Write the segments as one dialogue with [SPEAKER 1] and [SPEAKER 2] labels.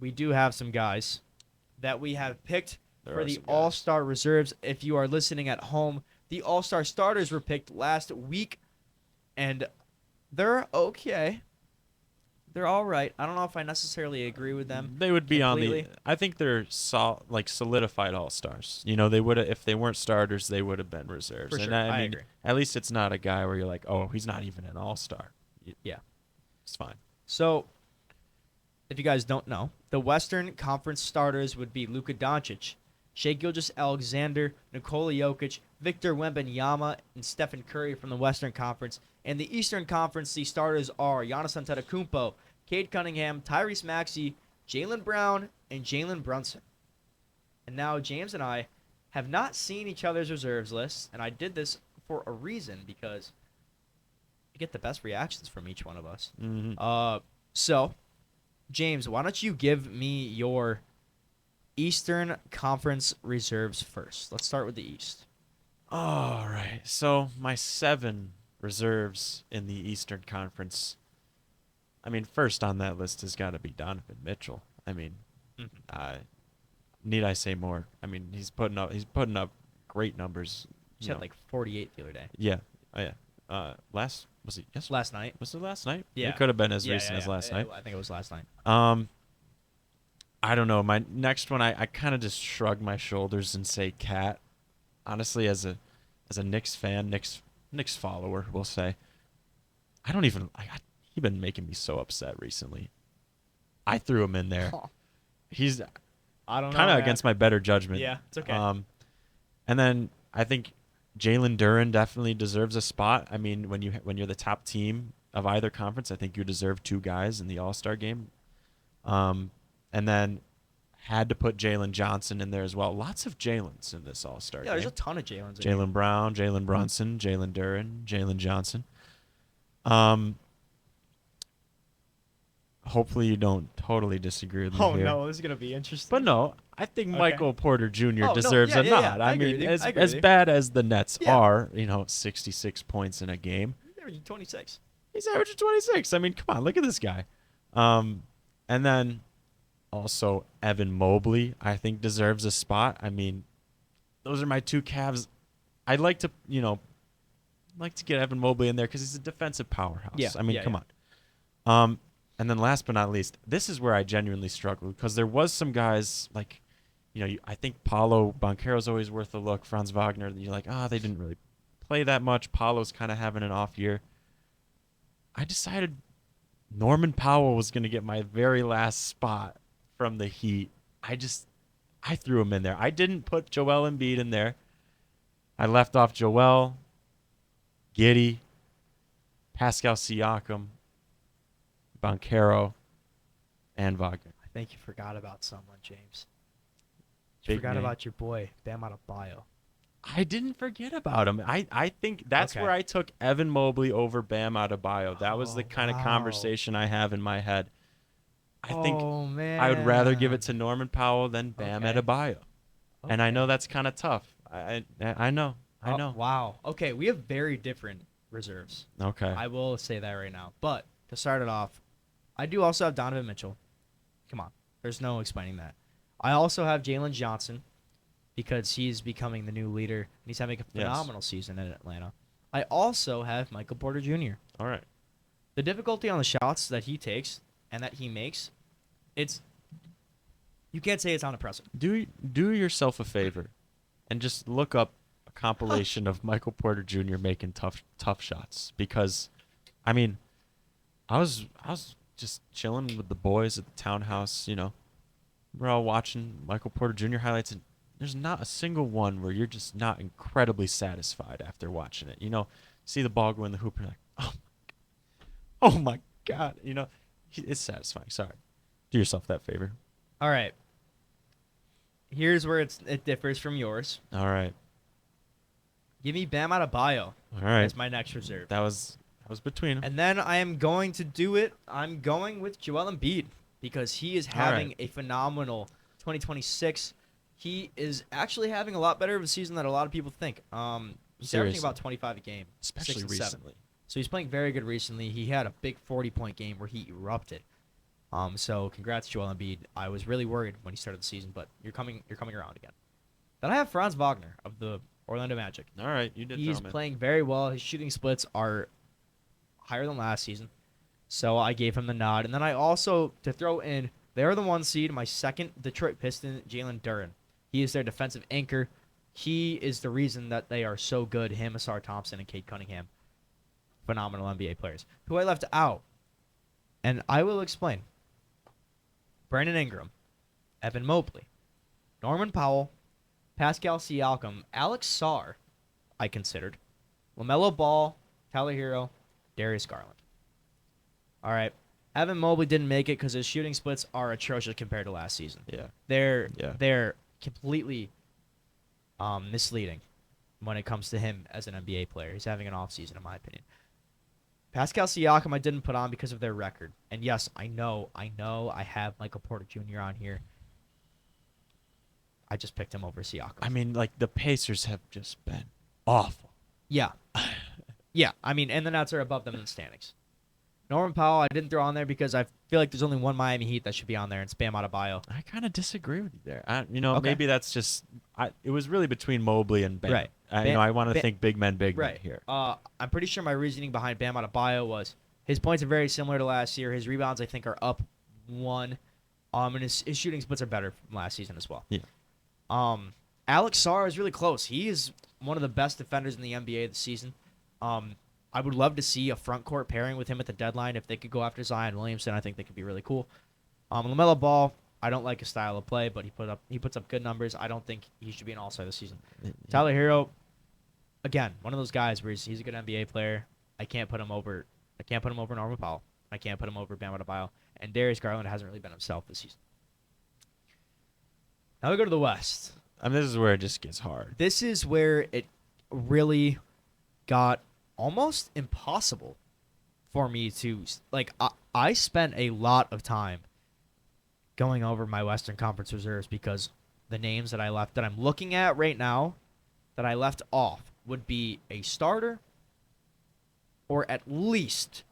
[SPEAKER 1] we do have some guys that we have picked
[SPEAKER 2] There
[SPEAKER 1] for
[SPEAKER 2] are
[SPEAKER 1] the
[SPEAKER 2] some guys.
[SPEAKER 1] All-Star reserves. If you are listening at home, the All-Star starters were picked last week, and they're okay. They're all right. I don't know if I necessarily agree with them
[SPEAKER 2] They would be
[SPEAKER 1] completely.
[SPEAKER 2] I think they're like solidified all stars. You know, they would if they weren't starters, they would have been reserves.
[SPEAKER 1] For
[SPEAKER 2] And
[SPEAKER 1] sure.
[SPEAKER 2] I
[SPEAKER 1] I
[SPEAKER 2] mean,
[SPEAKER 1] agree.
[SPEAKER 2] at least it's not a guy where you're like, oh, he's not even an all star.
[SPEAKER 1] Yeah.
[SPEAKER 2] It's fine.
[SPEAKER 1] So, if you guys don't know, the Western Conference starters would be Luka Doncic, Shai Gilgeous-Alexander, Nikola Jokic, Victor Wembanyama, and Stephen Curry from the Western Conference. In the Eastern Conference, the starters are Giannis Antetokounmpo, Cade Cunningham, Tyrese Maxey, Jaylen Brown, and Jalen Brunson. And now James and I have not seen each other's reserves lists, and I did this for a reason because you get the best reactions from each one of us.
[SPEAKER 2] Mm-hmm.
[SPEAKER 1] So, James, why don't you give me your Eastern Conference reserves first? Let's start with the East.
[SPEAKER 2] All right. So my 7 reserves in the Eastern Conference. I mean, first on that list has got to be Donovan Mitchell. I mean, need I say more? I mean, he's putting up great numbers.
[SPEAKER 1] He had like 48 the other day.
[SPEAKER 2] Yeah. Oh, yeah. Was it yesterday?
[SPEAKER 1] Last night.
[SPEAKER 2] Was it last night?
[SPEAKER 1] Yeah.
[SPEAKER 2] It could have been as
[SPEAKER 1] Yeah,
[SPEAKER 2] recent as last night.
[SPEAKER 1] I think it was last night.
[SPEAKER 2] I don't know. My next one, I kind of just shrug my shoulders and say Cat. Honestly, as a Knicks fan, Knicks follower, we'll say. I don't even. He's been making me so upset recently. I threw him in there. He's
[SPEAKER 1] I don't know.
[SPEAKER 2] kind of
[SPEAKER 1] man.
[SPEAKER 2] against my better judgment.
[SPEAKER 1] Yeah, it's okay.
[SPEAKER 2] And then I think Jalen Duren definitely deserves a spot. I mean, when you're the top team of either conference, I think you deserve 2 guys in the All-Star game. And then had to put Jalen Johnson in there as well. Lots of Jalen's in this All-Star game.
[SPEAKER 1] There's a ton of Jalen's in here.
[SPEAKER 2] Jalen Brown, Jalen Brunson, Jalen Duren, Jalen Johnson. Hopefully you don't totally disagree with me
[SPEAKER 1] Oh
[SPEAKER 2] here.
[SPEAKER 1] no, this is gonna be interesting.
[SPEAKER 2] But no, I think
[SPEAKER 1] Okay.
[SPEAKER 2] Michael Porter Jr.
[SPEAKER 1] Oh, no,
[SPEAKER 2] deserves
[SPEAKER 1] yeah,
[SPEAKER 2] a
[SPEAKER 1] yeah,
[SPEAKER 2] nod.
[SPEAKER 1] yeah. I
[SPEAKER 2] I
[SPEAKER 1] agree
[SPEAKER 2] mean,
[SPEAKER 1] with you.
[SPEAKER 2] as
[SPEAKER 1] I agree with
[SPEAKER 2] as
[SPEAKER 1] you.
[SPEAKER 2] bad as the Nets
[SPEAKER 1] Yeah.
[SPEAKER 2] are, 66 points in a game.
[SPEAKER 1] They're 26.
[SPEAKER 2] He's averaging 26. I mean, come on, look at this guy. And then also Evan Mobley, I think deserves a spot. I mean, those are my 2 Cavs. I'd like to, get Evan Mobley in there because he's a defensive powerhouse.
[SPEAKER 1] Yeah,
[SPEAKER 2] I mean,
[SPEAKER 1] yeah,
[SPEAKER 2] come on. And then last but not least, this is where I genuinely struggle because there was some guys like, I think Paulo Banchero's always worth a look. Franz Wagner, you're like, they didn't really play that much. Paulo's kind of having an off year. I decided Norman Powell was going to get my very last spot from the Heat. I threw him in there. I didn't put Joel Embiid in there. I left off Joel, Giddey, Pascal Siakam, Banchero, and Wagner.
[SPEAKER 1] I think you forgot about someone, James. You
[SPEAKER 2] Big
[SPEAKER 1] forgot
[SPEAKER 2] name.
[SPEAKER 1] about your boy Bam Adebayo.
[SPEAKER 2] I didn't forget about him. I think that's
[SPEAKER 1] Okay.
[SPEAKER 2] where I took Evan Mobley over Bam Adebayo. That was the kind of
[SPEAKER 1] wow.
[SPEAKER 2] conversation I have in my head. I think
[SPEAKER 1] man.
[SPEAKER 2] I would rather give it to Norman Powell than Bam
[SPEAKER 1] Okay.
[SPEAKER 2] Adebayo. And I know that's kind of tough. I know. I know.
[SPEAKER 1] Wow. Okay, we have very different reserves.
[SPEAKER 2] Okay.
[SPEAKER 1] I will say that right now. But to start it off, I do also have Donovan Mitchell. Come on. There's no explaining that. I also have Jalen Johnson because he's becoming the new leader and he's having a
[SPEAKER 2] Yes.
[SPEAKER 1] phenomenal season in Atlanta. I also have Michael Porter Jr.
[SPEAKER 2] All right.
[SPEAKER 1] The difficulty on the shots that he takes and that he makes, you can't say it's unimpressive.
[SPEAKER 2] Do yourself a favor and just look up a compilation of Michael Porter Jr. making tough shots because I mean I was just chilling with the boys at the townhouse, We're all watching Michael Porter Jr. highlights and there's not a single one where you're just not incredibly satisfied after watching it. See the ball go in the hoop and you're like, oh my God. It's satisfying. Sorry. Do yourself that favor.
[SPEAKER 1] All right. Here's where it differs from yours.
[SPEAKER 2] All right.
[SPEAKER 1] Give me Bam Adebayo
[SPEAKER 2] All right.
[SPEAKER 1] as my next reserve.
[SPEAKER 2] That was between them.
[SPEAKER 1] And then I am going to do it. I'm going with Joel Embiid because he is having
[SPEAKER 2] right.
[SPEAKER 1] a phenomenal 2026. He is actually having a lot better of a season than a lot of people think. He's averaging
[SPEAKER 2] Seriously.
[SPEAKER 1] about 25 a game,
[SPEAKER 2] Especially
[SPEAKER 1] 6 and 7.
[SPEAKER 2] recently.
[SPEAKER 1] So he's playing very good recently. He had a big 40-point game where he erupted. So congrats, Joel Embiid. I was really worried when he started the season, but you're coming around again. Then I have Franz Wagner of the Orlando Magic.
[SPEAKER 2] All right, you did
[SPEAKER 1] He's
[SPEAKER 2] throw him in.
[SPEAKER 1] playing very well. His shooting splits are higher than last season, so I gave him the nod. And then I also, to throw in, they're the 1 seed, my second Detroit Piston, Jalen Duren. He is their defensive anchor. He is the reason that they are so good. Him, Asar Thompson, and Cade Cunningham, phenomenal NBA players. Who I left out, and I will explain. Brandon Ingram, Evan Mobley, Norman Powell, Pascal Siakam, Alex Sarr, I considered, LaMelo Ball, Tyler Hero, Darius Garland. All right. Evan Mobley didn't make it because his shooting splits are atrocious compared to last season.
[SPEAKER 2] Yeah.
[SPEAKER 1] They're completely misleading when it comes to him as an NBA player. He's having an off season, in my opinion. Pascal Siakam I didn't put on because of their record. And yes, I know I have Michael Porter Jr. on here. I just picked him over Siakam.
[SPEAKER 2] I mean, like, the Pacers have just been awful.
[SPEAKER 1] Yeah. Yeah, I mean, and the Nets are above them in the standings. Norman Powell I didn't throw on there because I feel like there's only one Miami Heat that should be on there, and it's Bam Adebayo.
[SPEAKER 2] I kind of disagree with you there. Okay. Maybe that's just it was really between Mobley and Bam.
[SPEAKER 1] Right.
[SPEAKER 2] I want to think big men here.
[SPEAKER 1] I'm pretty sure my reasoning behind Bam Adebayo was his points are very similar to last year. His rebounds, I think, are up 1. And his shooting splits are better from last season as well.
[SPEAKER 2] Yeah.
[SPEAKER 1] Alex Sarr is really close. He is one of the best defenders in the NBA this season. I would love to see a front court pairing with him at the deadline. If they could go after Zion Williamson, I think they could be really cool. LaMelo Ball, I don't like his style of play, but he puts up good numbers. I don't think he should be an all-star this season. Tyler Hero, again, one of those guys where he's a good NBA player. I can't put him over Norman Powell. I can't put him over Bam Adebayo. And Darius Garland hasn't really been himself this season. Now we go to the West.
[SPEAKER 2] I mean, this is where it just gets hard.
[SPEAKER 1] This is where it really got almost impossible for me to I spent a lot of time going over my Western Conference reserves because the names that I'm looking at right now that I left off would be a starter or at least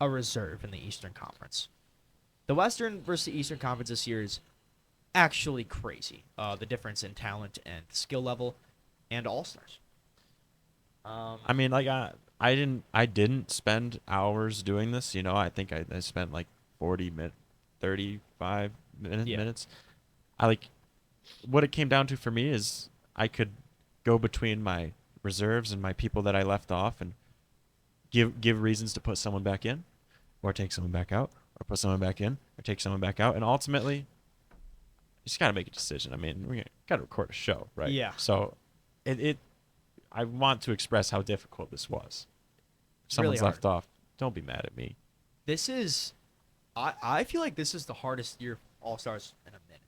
[SPEAKER 1] a reserve in the Eastern Conference. The Western versus the Eastern Conference this year is actually crazy. The difference in talent and skill level and all-stars.
[SPEAKER 2] I mean, like, I didn't spend hours doing this. I think I spent like 35 minutes. What it came down to for me is I could go between my reserves and my people that I left off and give reasons to put someone back in or take someone back out or put someone back in or take someone back out. And ultimately, you just got to make a decision. I mean, we got to record a show, right?
[SPEAKER 1] Yeah.
[SPEAKER 2] So I want to express how difficult this was. If someone's
[SPEAKER 1] really
[SPEAKER 2] left off, don't be mad at me.
[SPEAKER 1] This is, I feel like this is the hardest year of All-Stars in a minute.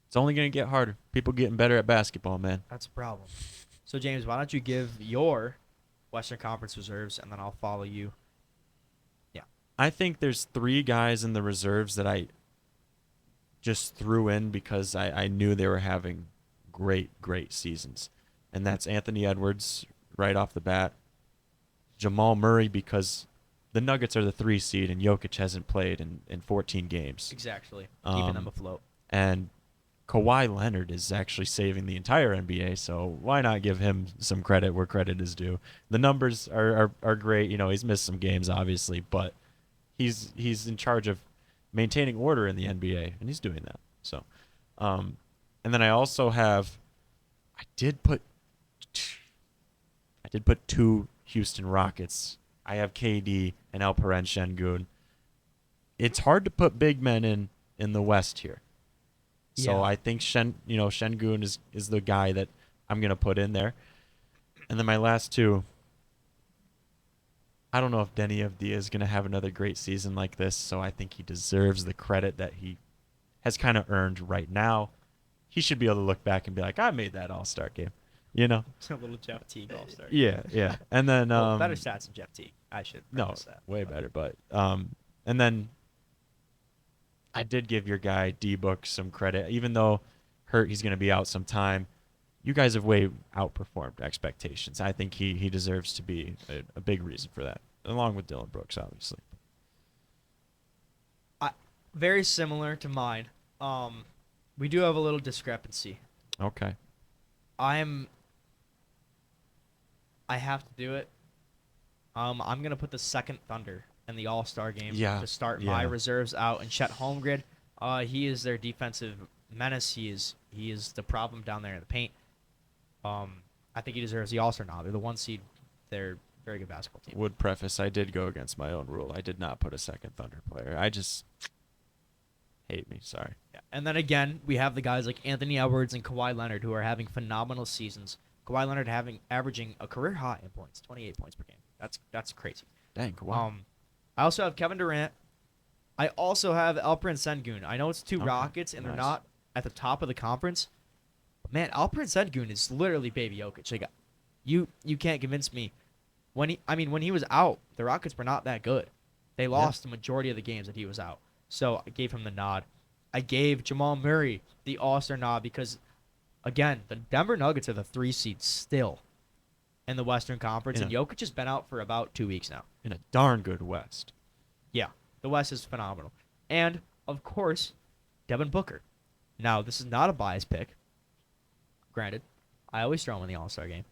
[SPEAKER 2] It's only going to get harder. People getting better at basketball, man.
[SPEAKER 1] That's a problem. So, James, why don't you give your Western Conference reserves, and then I'll follow you. Yeah.
[SPEAKER 2] I think there's 3 guys in the reserves that I just threw in because I knew they were having great seasons. And that's Anthony Edwards right off the bat. Jamal Murray because the Nuggets are the 3 seed and Jokic hasn't played in 14 games.
[SPEAKER 1] Exactly. Keeping them afloat.
[SPEAKER 2] And Kawhi Leonard is actually saving the entire NBA, so why not give him some credit where credit is due? The numbers are great. He's missed some games, obviously, but he's in charge of maintaining order in the NBA, and he's doing that. So, and then I also have, I did put 2 Houston Rockets. I have KD and Alperen Şengün. It's hard to put big men in the West here. So
[SPEAKER 1] Yeah.
[SPEAKER 2] I think Şengün is the guy that I'm gonna put in there. And then my last 2, I don't know if Denny Avdija is gonna have another great season like this, so I think he deserves the credit that he has kind of earned right now. He should be able to look back and be like, I made that All-Star game.
[SPEAKER 1] It's a little Jeff Teague All-Star.
[SPEAKER 2] Yeah. And then
[SPEAKER 1] better stats than Jeff Teague. I should preface that.
[SPEAKER 2] way better. But and then I did give your guy D-Book some credit, even though hurt, he's going to be out some time. You guys have way outperformed expectations. I think he deserves to be a big reason for that, along with Dylan Brooks, obviously.
[SPEAKER 1] Very similar to mine. We do have a little discrepancy.
[SPEAKER 2] Okay.
[SPEAKER 1] I'm I have to do it. I'm gonna put the second Thunder in the All Star game
[SPEAKER 2] Yeah.
[SPEAKER 1] to start my
[SPEAKER 2] Yeah.
[SPEAKER 1] reserves out. And Chet Holmgren, he is their defensive menace. He is the problem down there in the paint. I think he deserves the All Star nod. They're the one seed. They're a very good basketball team.
[SPEAKER 2] Would preface, I did go against my own rule. I did not put a second Thunder player. I just hate me. Sorry.
[SPEAKER 1] Yeah. And then again, we have the guys like Anthony Edwards and Kawhi Leonard who are having phenomenal seasons. Kawhi Leonard averaging a career high in points, 28 points per game. That's crazy.
[SPEAKER 2] Dang. Wow.
[SPEAKER 1] I also have Kevin Durant. I also have Alperen Sengun. I know it's two
[SPEAKER 2] Okay,
[SPEAKER 1] Rockets and they're
[SPEAKER 2] nice.
[SPEAKER 1] not at the top of the conference. But man, Alperen Sengun is literally baby Jokic. Like, you can't convince me. When he was out, the Rockets were not that good. They lost the majority of the games that he was out. So I gave him the nod. I gave Jamal Murray the All-Star nod because, again, the Denver Nuggets are the 3 seed still in the Western Conference,
[SPEAKER 2] Yeah.
[SPEAKER 1] and Jokic has been out for about 2 weeks now.
[SPEAKER 2] In a darn good West.
[SPEAKER 1] Yeah, the West is phenomenal. And, of course, Devin Booker. Now, this is not a biased pick. Granted, I always throw him in the All-Star game.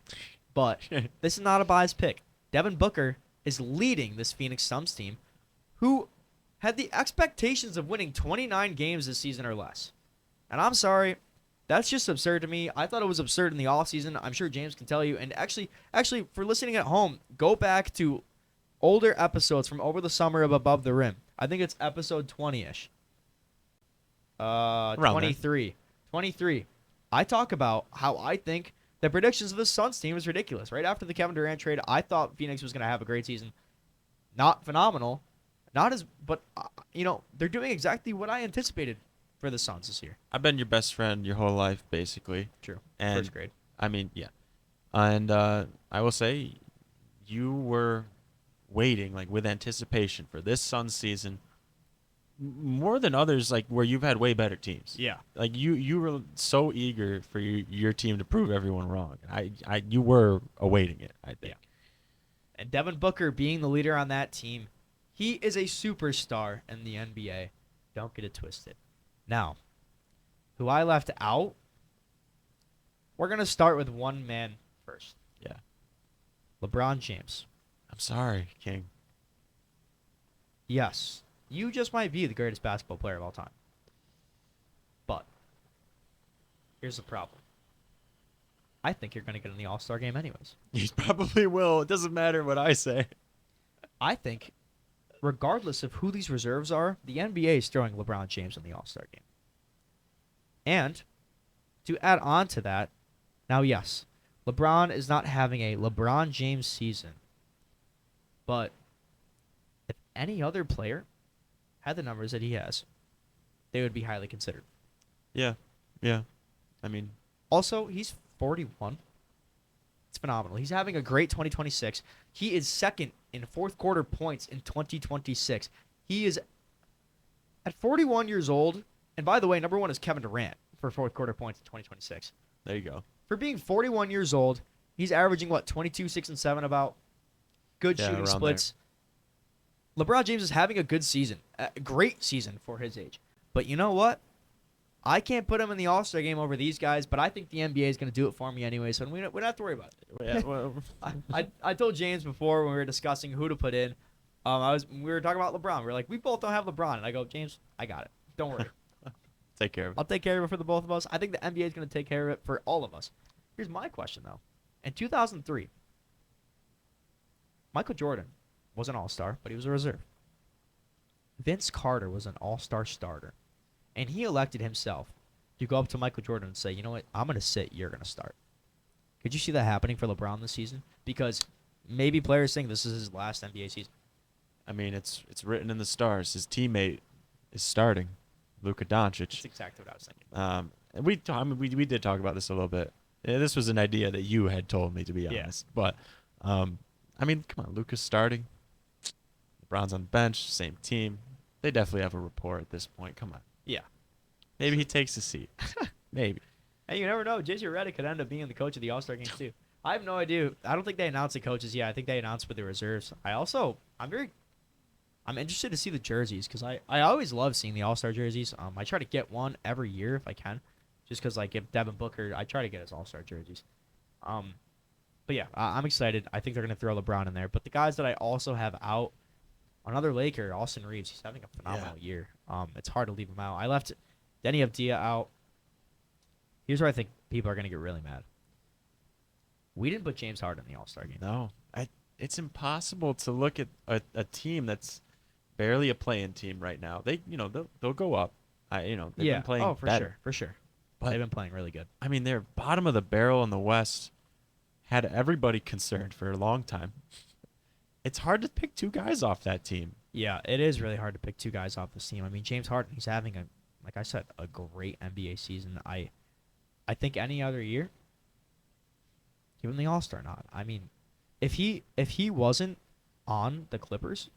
[SPEAKER 1] But this is not a biased pick. Devin Booker is leading this Phoenix Suns team who had the expectations of winning 29 games this season or less. And I'm sorry, that's just absurd to me. I thought it was absurd in the offseason. I'm sure James can tell you. And actually, for listening at home, go back to older episodes from over the summer of Above the Rim. I think it's episode 20-ish.
[SPEAKER 2] Around there.
[SPEAKER 1] 23. 23. I talk about how I think the predictions of the Suns team is ridiculous. Right after the Kevin Durant trade, I thought Phoenix was going to have a great season. Not phenomenal. But they're doing exactly what I anticipated for the Suns this year.
[SPEAKER 2] I've been your best friend your whole life, basically.
[SPEAKER 1] True.
[SPEAKER 2] And
[SPEAKER 1] First grade.
[SPEAKER 2] I mean, yeah. And I will say, you were waiting like with anticipation for this Suns season more than others, like where you've had way better teams.
[SPEAKER 1] Yeah.
[SPEAKER 2] Like you were so eager for your team to prove everyone wrong. You were awaiting it, I think.
[SPEAKER 1] Yeah. And Devin Booker being the leader on that team, he is a superstar in the NBA. Don't get it twisted. Now, who I left out, we're going to start with one man first.
[SPEAKER 2] Yeah.
[SPEAKER 1] LeBron James.
[SPEAKER 2] I'm sorry, King.
[SPEAKER 1] Yes, you just might be the greatest basketball player of all time. But here's the problem. I think you're going to get in the All-Star game anyways.
[SPEAKER 2] You probably will. It doesn't matter what I say.
[SPEAKER 1] I think, regardless of who these reserves are, the NBA is throwing LeBron James in the All-Star game. And to add on to that, now yes, LeBron is not having a LeBron James season. But if any other player had the numbers that he has, they would be highly considered.
[SPEAKER 2] Yeah. Yeah. I mean,
[SPEAKER 1] Also, he's 41. It's phenomenal. He's having a great 2026. He is second in fourth quarter points in 2026. He is at 41 years old. And by the way, number one is Kevin Durant for fourth quarter points in 2026.
[SPEAKER 2] there you go.
[SPEAKER 1] For being 41 years old, he's averaging, 22, 6, and 7 about. Good
[SPEAKER 2] Yeah,
[SPEAKER 1] shooting
[SPEAKER 2] around
[SPEAKER 1] splits. LeBron James is having a good season. A great season for his age. But you know what? I can't put him in the All-Star game over these guys, but I think the NBA is going to do it for me anyway, so we don't have to worry about it.
[SPEAKER 2] Yeah, well,
[SPEAKER 1] I told James before when we were discussing who to put in, we were talking about LeBron. We were like, we both don't have LeBron. And I go, James, I got it. Don't worry.
[SPEAKER 2] take care of it.
[SPEAKER 1] I'll take care of it for the both of us. I think the NBA is going to take care of it for all of us. Here's my question, though. In 2003, Michael Jordan was an all-star, but he was a reserve. Vince Carter was an all-star starter, and he elected himself to go up to Michael Jordan and say, you know what, I'm going to sit, you're going to start. Could you see that happening for LeBron this season? Because maybe players think this is his last NBA season.
[SPEAKER 2] I mean, it's written in the stars. His teammate is starting, Luka Doncic.
[SPEAKER 1] That's exactly what I was thinking.
[SPEAKER 2] And we did talk about this a little bit. Yeah, this was an idea that you had told me, to be
[SPEAKER 1] Yeah.
[SPEAKER 2] honest. But I mean, come on, Luka's starting. LeBron's on the bench, same team. They definitely have a rapport at this point. Come on.
[SPEAKER 1] Yeah.
[SPEAKER 2] Maybe he takes a seat. Maybe.
[SPEAKER 1] Hey, you never know. JJ Redick could end up being the coach of the All-Star game, too. I have no idea. I don't think they announced the coaches yet. I think they announced with the reserves. I'm I'm interested to see the jerseys because I always love seeing the All Star jerseys. I try to get one every year if I can, just because like if Devin Booker, I try to get his All Star jerseys. Um, but yeah, I'm excited. I think they're gonna throw LeBron in there. But the guys that I also have out, another Laker, Austin Reeves. He's having a phenomenal year. It's hard to leave him out. I left Denny Avdia out. Here's where I think people are gonna get really mad. We didn't put James Harden in the All Star game.
[SPEAKER 2] No, it's impossible to look at a team that's barely a play-in team right now. They'll go up. They've been playing
[SPEAKER 1] Oh, for
[SPEAKER 2] better.
[SPEAKER 1] sure, for sure.
[SPEAKER 2] But
[SPEAKER 1] They've been playing really good.
[SPEAKER 2] I mean, they're bottom of the barrel in the West. Had everybody concerned for a long time. It's hard to pick two guys off that team.
[SPEAKER 1] Yeah, it is really hard to pick two guys off this team. I mean, James Harden, he's having like I said, a great NBA season. I think any other year, give him the All Star nod. I mean, if he wasn't on the Clippers,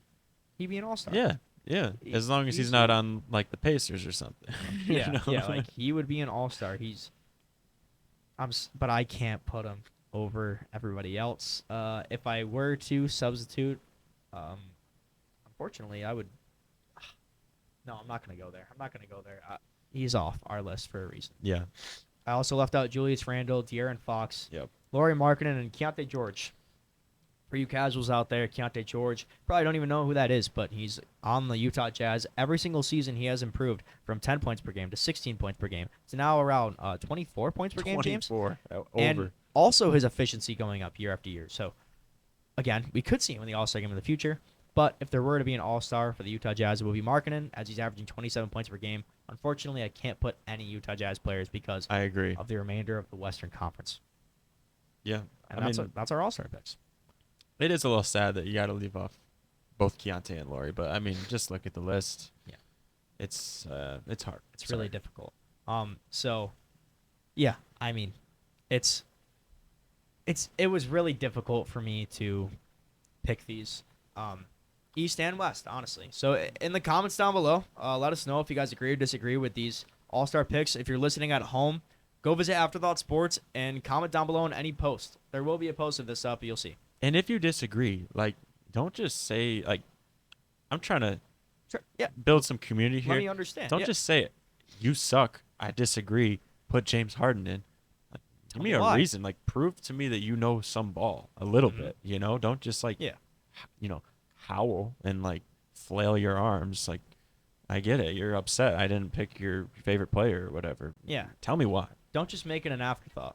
[SPEAKER 1] he'd be an All Star.
[SPEAKER 2] Yeah, yeah. As long as he's not on like the Pacers or something.
[SPEAKER 1] Yeah, yeah. Like he would be an All Star. But I can't put him over everybody else. If I were to substitute, unfortunately, I would. No, I'm not gonna go there. He's off our list for a reason.
[SPEAKER 2] Yeah.
[SPEAKER 1] I also left out Julius Randle, De'Aaron Fox,
[SPEAKER 2] Yep.
[SPEAKER 1] Lauri Markkanen, and Keontae George. For you casuals out there, Keontae George, probably don't even know who that is, but he's on the Utah Jazz. Every single season, he has improved from 10 points per game to 16 points per game to now around 24 points per game, James.
[SPEAKER 2] 24. Over.
[SPEAKER 1] And also his efficiency going up year after year. So, again, we could see him in the All-Star game in the future. But if there were to be an All-Star for the Utah Jazz, it would be Markkanen, as he's averaging 27 points per game. Unfortunately, I can't put any Utah Jazz players because
[SPEAKER 2] I agree.
[SPEAKER 1] of the remainder of the Western Conference.
[SPEAKER 2] Yeah.
[SPEAKER 1] And that's our All-Star picks.
[SPEAKER 2] It is a little sad that you got to leave off both Keontae and Lauri, but I mean, just look at the list.
[SPEAKER 1] Yeah.
[SPEAKER 2] It's hard.
[SPEAKER 1] It's really difficult. So, yeah, I mean, it was really difficult for me to pick these. East and West, honestly. So in the comments down below, let us know if you guys agree or disagree with these All-Star picks. If you're listening at home, go visit Afterthought Sports and comment down below on any post. There will be a post of this up, you'll see.
[SPEAKER 2] And if you disagree, like, don't just say, like, I'm trying to build some community here.
[SPEAKER 1] Let me understand.
[SPEAKER 2] Don't just say it. You suck. I disagree. Put James Harden in. Like, give me a reason. Like, prove to me that you know some ball a little bit. Don't just like, howl and like flail your arms. Like, I get it. You're upset. I didn't pick your favorite player or whatever.
[SPEAKER 1] Yeah.
[SPEAKER 2] Tell me why.
[SPEAKER 1] Don't just make it an afterthought.